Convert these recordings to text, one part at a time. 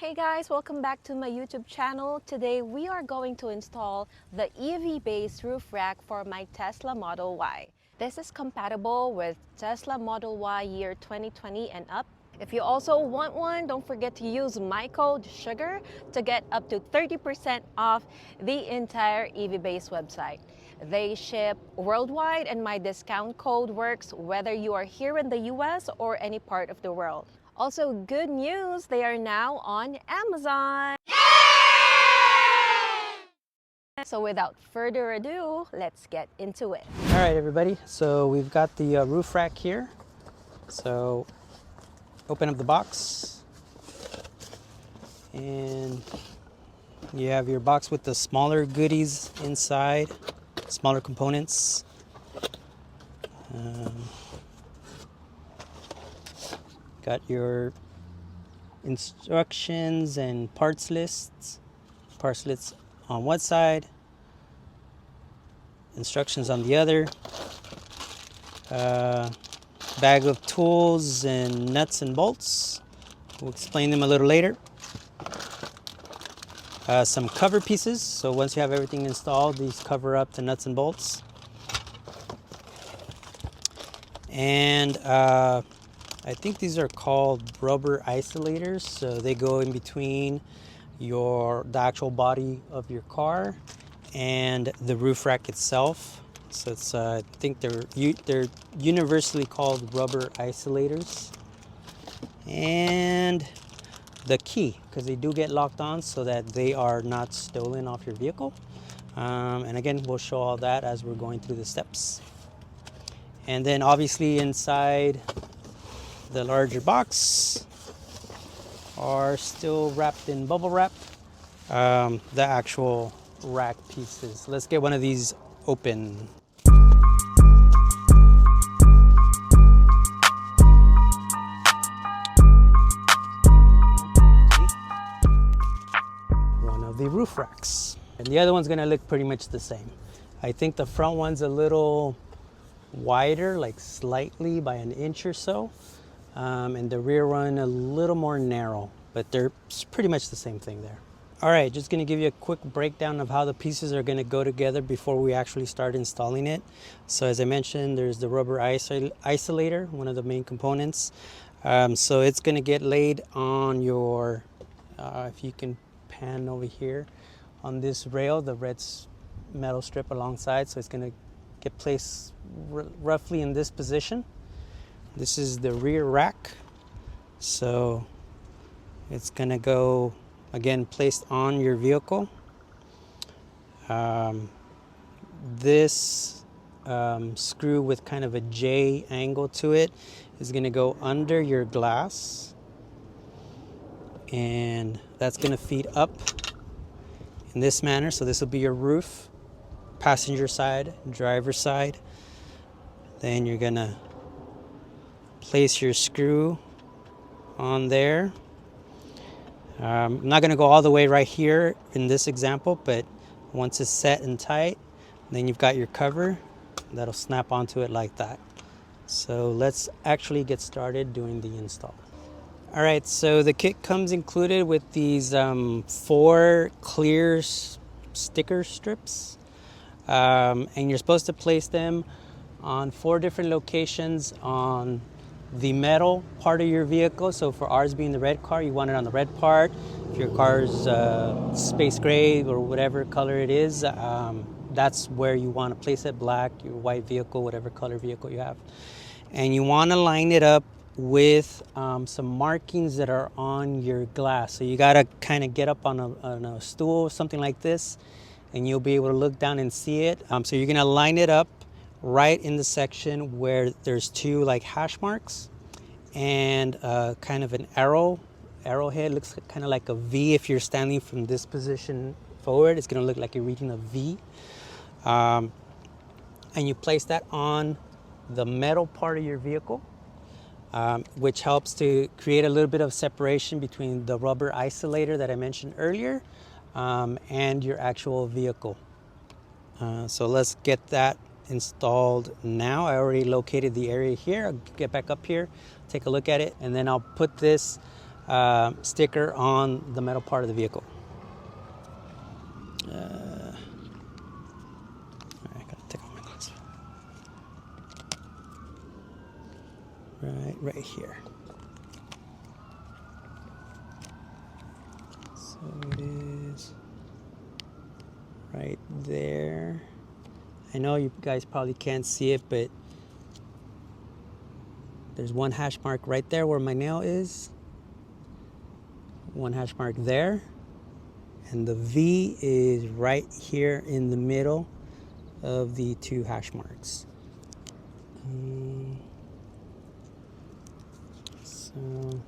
Hey guys, welcome back to my YouTube channel. Today we are going to install the Evbase roof rack for my Tesla Model Y. This is compatible with Tesla Model Y year 2020 and up. If you also want one, don't forget to use my code SUGAR to get up to 30% off the entire Evbase website. They ship worldwide and my discount code works whether you are here in the US or any part of the world. Also, good news, they are now on Amazon. So without further ado, let's get into it. All right, everybody. So we've got the roof rack here. So open up the box. And you have your box with the smaller goodies inside, smaller components. Got your instructions and parts lists. Parts lists on one side, instructions on the other. Bag of tools and nuts and bolts. We'll explain them a little later. Some cover pieces. So once you have everything installed, these cover up the nuts and bolts. And I think these are called rubber isolators. So they go in between the actual body of your car and the roof rack itself. So it's I think they're universally called rubber isolators. And the key, because they do get locked on so that they are not stolen off your vehicle. And again, we'll show all that as we're going through the steps. And then obviously inside the larger box are still wrapped in bubble wrap, the actual rack pieces. Let's get one of these open. One of the roof racks. And the other one's gonna look pretty much the same. I think the front one's a little wider, like slightly by an inch or so. And the rear one a little more narrow, but they're pretty much the same thing there. All right, just gonna give you a quick breakdown of how the pieces are gonna go together before we actually start installing it. So as I mentioned, there's the rubber isolator, one of the main components. So it's gonna get laid on your, if you can pan over here, on this rail, the red metal strip alongside. So it's gonna get placed roughly in this position. This is the rear rack, so it's gonna go, again, placed on your vehicle. This screw with kind of a J angle to it is gonna go under your glass, and that's gonna feed up in this manner. So this will be your roof, passenger side, driver side. Then you're gonna place your screw on there. I'm not going to go all the way right here in this example, but once it's set and tight, then you've got your cover that'll snap onto it like that. So let's actually get started doing the install. All right, so the kit comes included with these 4 clear sticker strips, and you're supposed to place them on 4 different locations on the metal part of your vehicle. So for ours being the red car, you want it on the red part. If your car's space gray or whatever color it is, that's where you want to place it. Black, your white vehicle, whatever color vehicle you have. And you want to line it up with some markings that are on your glass. So you got to kind of get up on a stool or something like this, and you'll be able to look down and see it. So you're going to line it up right in the section where there's 2 like hash marks and kind of an arrowhead. Looks kind of like a V. If you're standing from this position forward, it's going to look like you're reading a V. And you place that on the metal part of your vehicle, which helps to create a little bit of separation between the rubber isolator that I mentioned earlier and your actual vehicle. So let's get that installed now. I already located the area here. I'll get back up here, take a look at it, and then I'll put this sticker on the metal part of the vehicle. I gotta take off my glasses. Right here. So it is right there. I know you guys probably can't see it, but there's one hash mark right there where my nail is. One hash mark there. And the V is right here in the middle of the two hash marks. So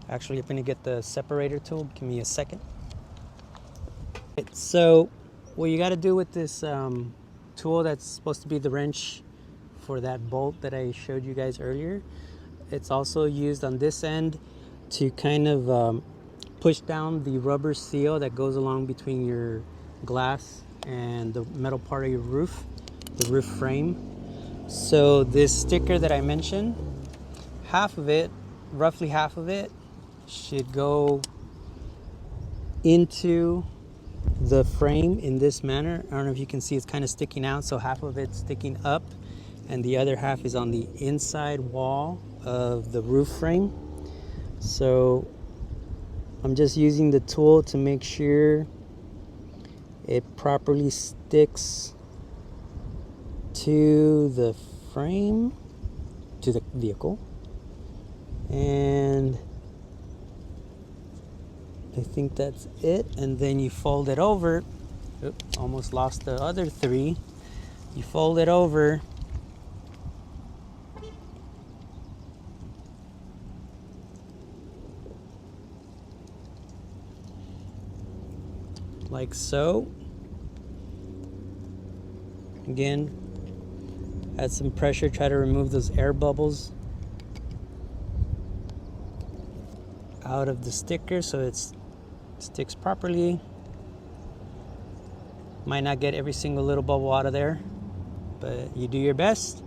actually, I'm gonna get the separator tool. Give me a second. So what you got to do with this tool that's supposed to be the wrench for that bolt that I showed you guys earlier, it's also used on this end to kind of push down the rubber seal that goes along between your glass and the metal part of your roof, the roof frame. So this sticker that I mentioned, half of it, roughly half of it, should go into the frame in this manner. I don't know if you can see, it's kind of sticking out, so half of it's sticking up and the other half is on the inside wall of the roof frame. So I'm just using the tool to make sure it properly sticks to the frame, to the vehicle. And I think that's it. And then you fold it over. Oops, almost lost the other three. You fold it over. Like so. Again, add some pressure, try to remove those air bubbles out of the sticker so it sticks properly. Might not get every single little bubble out of there, but you do your best.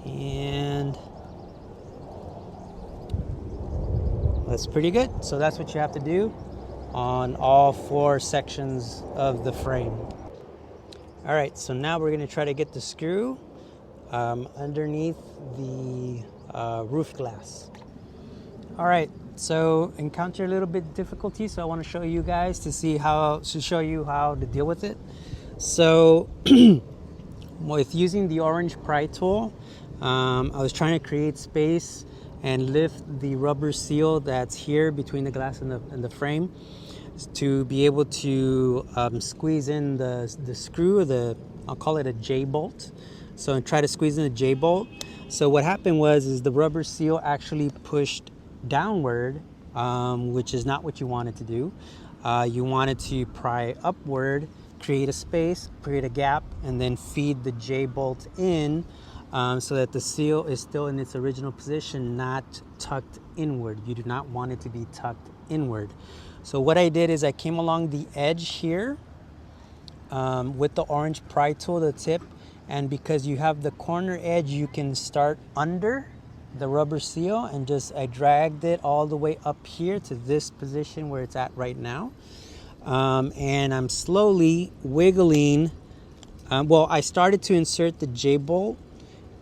And that's pretty good. So that's what you have to do on all four sections of the frame. All right, so now we're gonna try to get the screw underneath the roof glass. All right, so encounter a little bit difficulty, so I want to show you guys to show you how to deal with it. So with using the orange pry tool, I was trying to create space and lift the rubber seal that's here between the glass and the frame to be able to squeeze in the screw, I'll call it a J bolt. So I try to squeeze in the J bolt. So what happened was the rubber seal actually pushed downward, which is not what you wanted to do. You wanted to pry upward, create a space, create a gap, and then feed the J bolt in so that the seal is still in its original position, not tucked inward. You do not want it to be tucked inward. So what I did is I came along the edge here with the orange pry tool, the tip, and because you have the corner edge, you can start under the rubber seal, and I dragged it all the way up here to this position where it's at right now. And I'm slowly wiggling. Well, I started to insert the J bolt,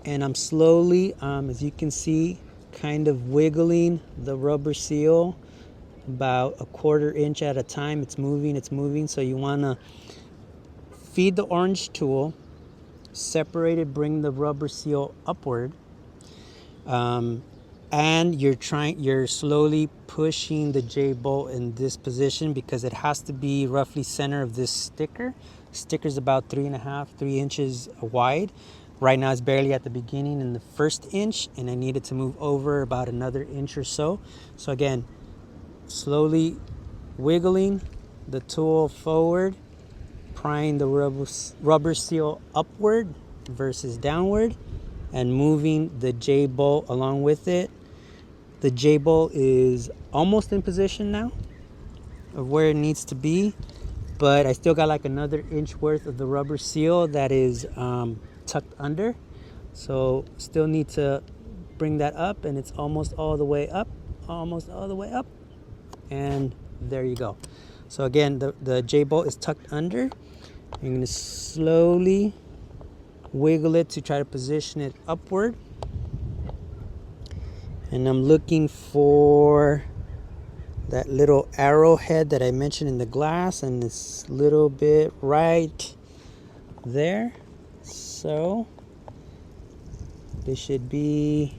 and I'm slowly, as you can see, kind of wiggling the rubber seal about a 1/4 inch at a time. It's moving. So you want to feed the orange tool, separate it, bring the rubber seal upward, and you're slowly pushing the J bolt in this position because it has to be roughly center of this sticker. Sticker's about 3 inches wide. Right now it's barely at the beginning in the first inch, and I needed to move over about another inch or so. So again, slowly wiggling the tool forward, prying the rubber seal upward versus downward, and moving the J bolt along with it. The J bolt is almost in position now of where it needs to be, but I still got like another inch worth of the rubber seal that is tucked under. So still need to bring that up, and it's almost all the way up, and there you go. So again, the J-bolt is tucked under. You're going to slowly wiggle it to try to position it upward. And I'm looking for that little arrowhead that I mentioned in the glass, and this little bit right there. So this should be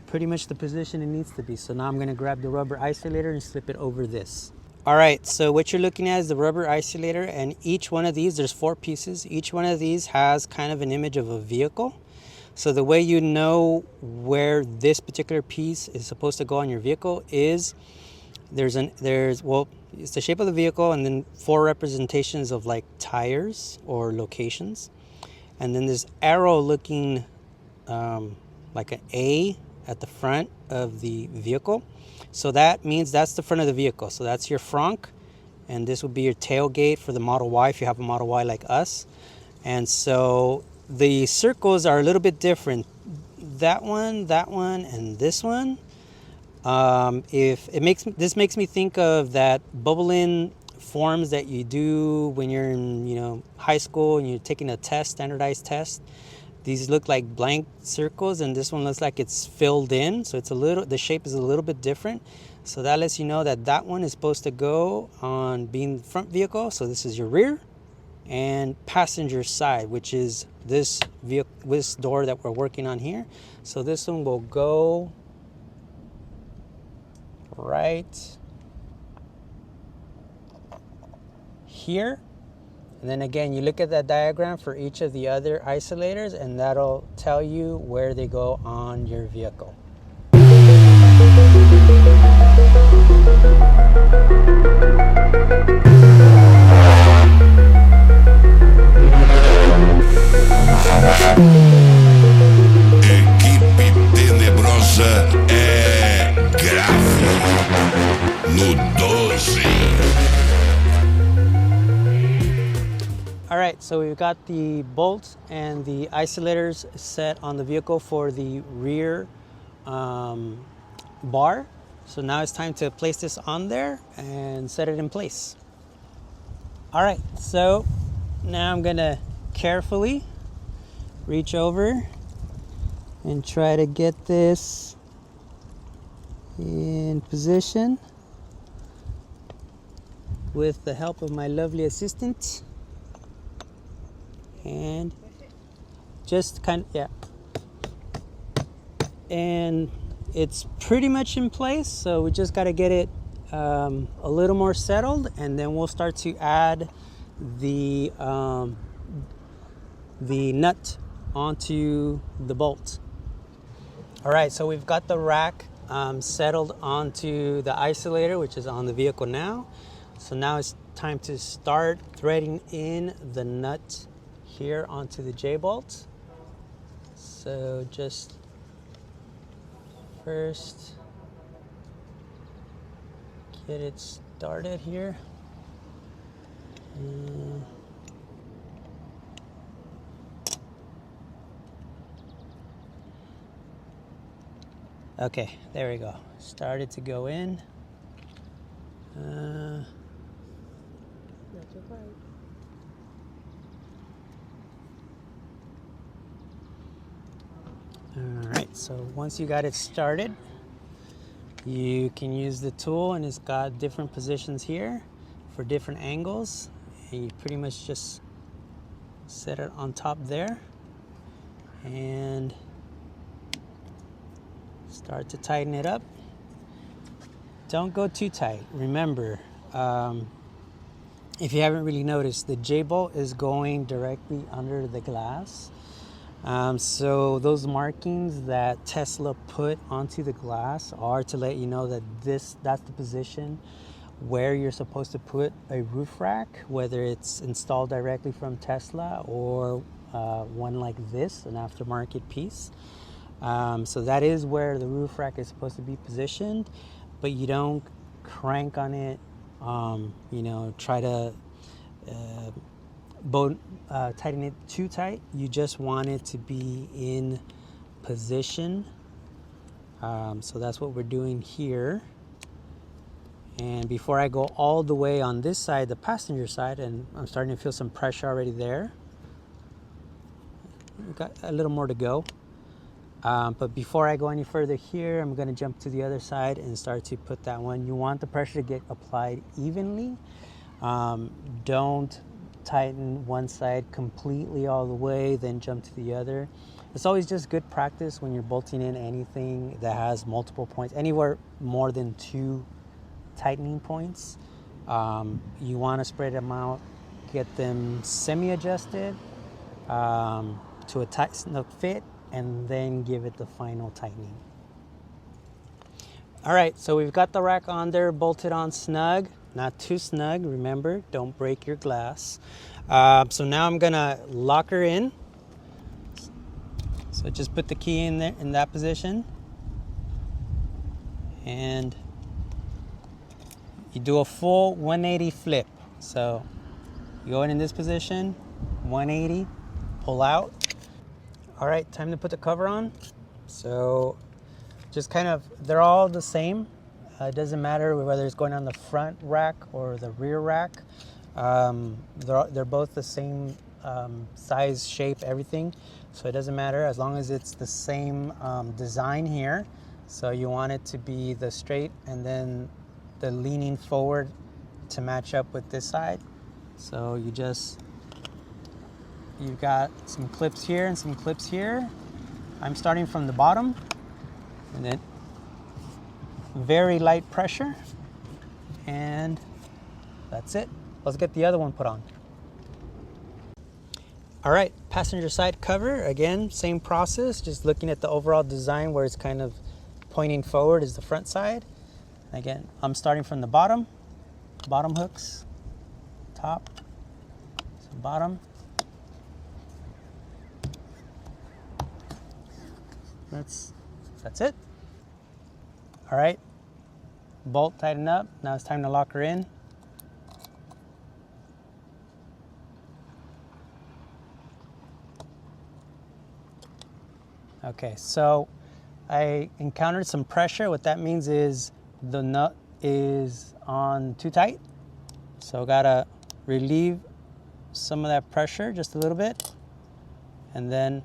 pretty much the position it needs to be. So now I'm going to grab the rubber isolator and slip it over this. All right, so what you're looking at is the rubber isolator, and each one of these, there's 4 pieces. Each one of these has kind of an image of a vehicle. So the way you know where this particular piece is supposed to go on your vehicle is well, it's the shape of the vehicle, and then 4 representations of like tires or locations. And then this arrow looking like an A at the front of the vehicle. So that means that's the front of the vehicle. So that's your frunk, and this will be your tailgate for the Model Y if you have a Model Y like us. And so the circles are a little bit different. That one, and this one. This makes me think of that bubble-in forms that you do when you're in high school and you're taking a test, standardized test. These look like blank circles, and this one looks like it's filled in. So it's the shape is a little bit different. So that lets you know that one is supposed to go on being the front vehicle. So this is your rear and passenger side, which is this door that we're working on here. So this one will go right here. And then again, you look at that diagram for each of the other isolators, and that'll tell you where they go on your vehicle. Equipe tenebrosa é grave no 12. All right, so we've got the bolts and the isolators set on the vehicle for the rear bar. So now it's time to place this on there and set it in place. All right, so now I'm gonna carefully reach over and try to get this in position with the help of my lovely assistant. And just and it's pretty much in place, so we just got to get it a little more settled, and then we'll start to add the nut onto the bolt. All right, so we've got the rack settled onto the isolator, which is on the vehicle now. So now it's time to start threading in the nut here onto the J-bolt. So just first get it started here. Okay, there we go. Started to go in. That's your part. All right, so once you got it started, you can use the tool, and it's got different positions here for different angles, and you pretty much just set it on top there and start to tighten it up. Don't go too tight. Remember, if you haven't really noticed, the J-bolt is going directly under the glass. So those markings that Tesla put onto the glass are to let you know that that's the position where you're supposed to put a roof rack, whether it's installed directly from Tesla or one like this, an aftermarket piece. So that is where the roof rack is supposed to be positioned, but you don't crank on it, try to tighten it too tight. You just want it to be in position. So that's what we're doing here. And before I go all the way on this side, the passenger side, and I'm starting to feel some pressure already there. We've got a little more to go. But before I go any further here, I'm going to jump to the other side and start to put that one. You want the pressure to get applied evenly. Don't tighten one side completely all the way, then jump to the other. It's always just good practice when you're bolting in anything that has multiple points, anywhere more than 2 tightening points. You want to spread them out, get them semi-adjusted to a tight snug fit, and then give it the final tightening. All right, so we've got the rack on there, bolted on snug, not too snug. Remember, don't break your glass. So now I'm gonna lock her in. So just put the key in there in that position, and you do a full 180 flip. So you go in this position, 180, pull out. All right, time to put the cover on. So just kind of, they're all the same. It doesn't matter whether it's going on the front rack or the rear rack. They're both the same size, shape, everything. So it doesn't matter as long as it's the same design here. So you want it to be the straight and then the leaning forward to match up with this side. So you've got some clips here and some clips here. I'm starting from the bottom, and then very light pressure, and that's it. Let's get the other one put on. All right, passenger side cover, again, same process, just looking at the overall design where it's kind of pointing forward is the front side. Again, I'm starting from the bottom hooks, top, so bottom. That's it. All right, bolt tighten up. Now it's time to lock her in. Okay, so I encountered some pressure. What that means is the nut is on too tight. So gotta relieve some of that pressure just a little bit. And then,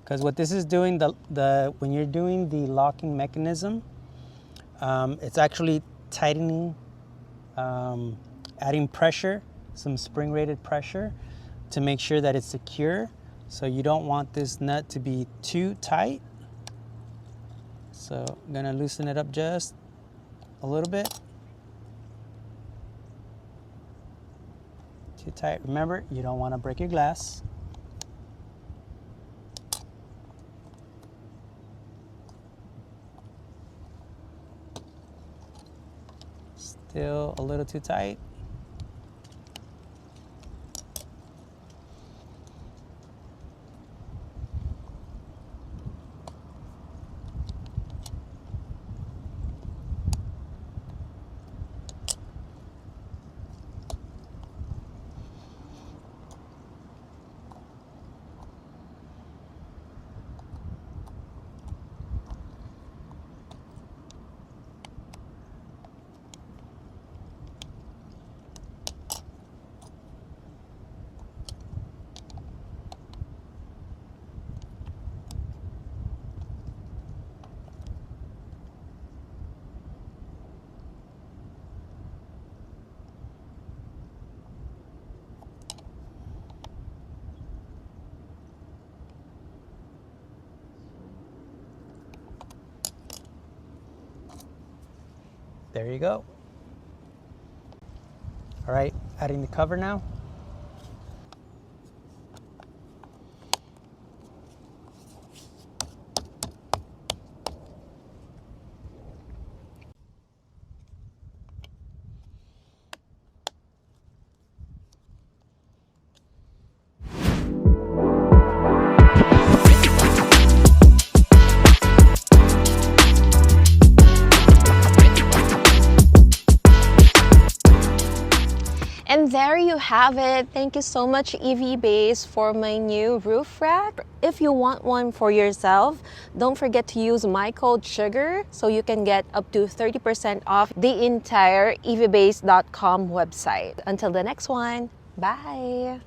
because what this is doing, when you're doing the locking mechanism, it's actually tightening, adding pressure, some spring-rated pressure to make sure that it's secure. So you don't want this nut to be too tight. So I'm gonna loosen it up just a little bit. Too tight. Remember, you don't want to break your glass. Still a little too tight. There you go. All right, adding the cover now. And And there you have it. Thank you so much, Evbase, for my new roof rack. If you want one for yourself, don't forget to use my code SUGAR so you can get up to 30% off the entire evbase.com website. Until the next one, bye!